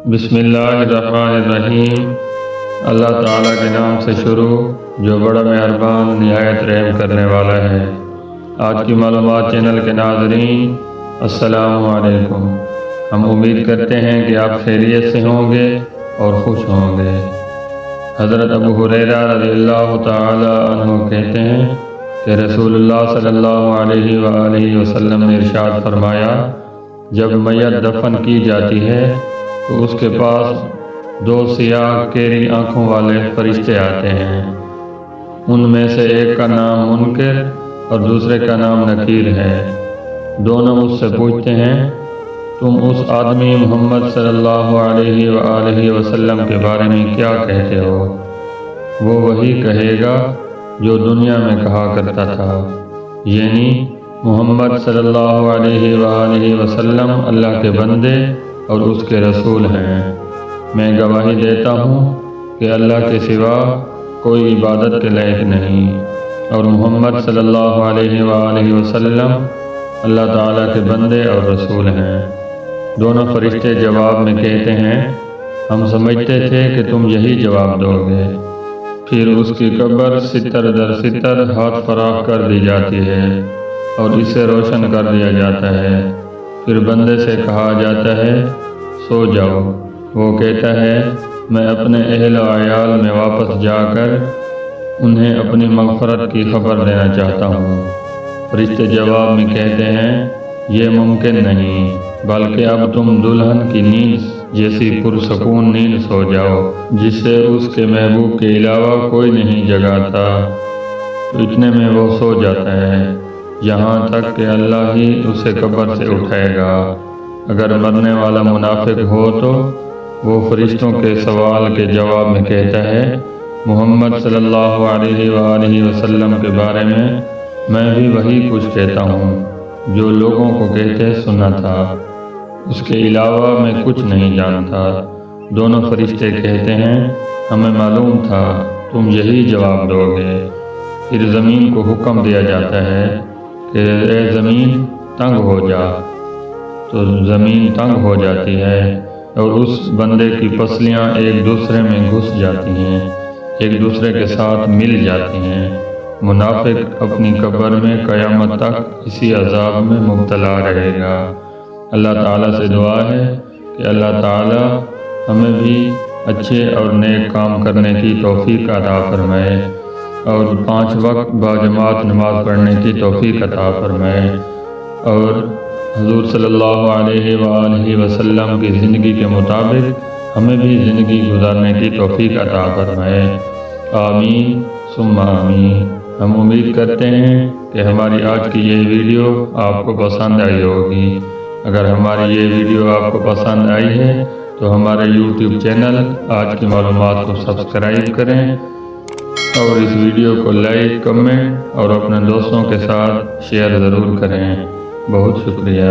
بسم اللہ الرحمن الرحیم۔ اللہ تعالیٰ کے نام سے شروع جو بڑا مہربان نہایت رحم کرنے والا ہے۔ آج کی معلومات چینل کے ناظرین السلام علیکم۔ ہم امید کرتے ہیں کہ آپ خیریت سے ہوں گے اور خوش ہوں گے۔ حضرت ابو ہریرہ رضی اللہ تعالی عنہ کہتے ہیں کہ رسول اللہ صلی اللہ علیہ وآلہ وسلم نے ارشاد فرمایا، جب میت دفن کی جاتی ہے تو اس کے پاس دو سیاہ کیری آنکھوں والے فرشتے آتے ہیں۔ ان میں سے ایک کا نام منکر اور دوسرے کا نام نکیر ہے۔ دونوں اس سے پوچھتے ہیں، تم اس آدمی محمد صلی اللہ علیہ وآلہ وسلم کے بارے میں کیا کہتے ہو؟ وہ وہی کہے گا جو دنیا میں کہا کرتا تھا، یعنی محمد صلی اللہ علیہ وآلہ وسلم اللہ کے بندے اور اس کے رسول ہیں۔ میں گواہی دیتا ہوں کہ اللہ کے سوا کوئی عبادت کے لائق نہیں، اور محمد صلی اللہ علیہ وآلہ وسلم اللہ تعالیٰ کے بندے اور رسول ہیں۔ دونوں فرشتے جواب میں کہتے ہیں، ہم سمجھتے تھے کہ تم یہی جواب دو گے۔ پھر اس کی قبر ستر در ستر ہاتھ فراخ کر دی جاتی ہے اور اسے روشن کر دیا جاتا ہے۔ پھر بندے سے کہا جاتا ہے، سو جاؤ۔ وہ کہتا ہے، میں اپنے اہل و عیال میں واپس جا کر انہیں اپنی مغفرت کی خبر دینا چاہتا ہوں۔ فرشتے جواب میں کہتے ہیں، یہ ممکن نہیں، بلکہ اب تم دلہن کی نیند جیسی پرسکون نیند سو جاؤ، جس سے اس کے محبوب کے علاوہ کوئی نہیں جگاتا۔ تو اتنے میں وہ سو جاتا ہے، یہاں تک کہ اللہ ہی اسے قبر سے اٹھائے گا۔ اگر مرنے والا منافق ہو تو وہ فرشتوں کے سوال کے جواب میں کہتا ہے، محمد صلی اللہ علیہ وآلہ وسلم کے بارے میں بھی وہی کچھ کہتا ہوں جو لوگوں کو کہتے سنا تھا، اس کے علاوہ میں کچھ نہیں جانتا۔ دونوں فرشتے کہتے ہیں، ہمیں معلوم تھا تم یہی جواب دو گے۔ پھر زمین کو حکم دیا جاتا ہے کہ اے زمین تنگ ہو جا، تو زمین تنگ ہو جاتی ہے اور اس بندے کی پسلیاں ایک دوسرے میں گھس جاتی ہیں، ایک دوسرے کے ساتھ مل جاتی ہیں۔ منافق اپنی قبر میں قیامت تک اسی عذاب میں مبتلا رہے گا۔ اللہ تعالیٰ سے دعا ہے کہ اللہ تعالیٰ ہمیں بھی اچھے اور نیک کام کرنے کی توفیق عطا فرمائے اور 5 وقت باجماعت نماز پڑھنے کی توفیق عطا فرمائے، اور حضور صلی اللہ علیہ وآلہ وسلم کی زندگی کے مطابق ہمیں بھی زندگی گزارنے کی توفیق عطا فرمائے۔ آمین ثم آمین۔ ہم امید کرتے ہیں کہ ہماری آج کی یہ ویڈیو آپ کو پسند آئی ہوگی۔ اگر ہماری یہ ویڈیو آپ کو پسند آئی ہے تو ہمارے یوٹیوب چینل آج کی معلومات کو سبسکرائب کریں اور اس ویڈیو کو لائک، کمنٹ اور اپنے دوستوں کے ساتھ شیئر ضرور کریں۔ بہت شکریہ۔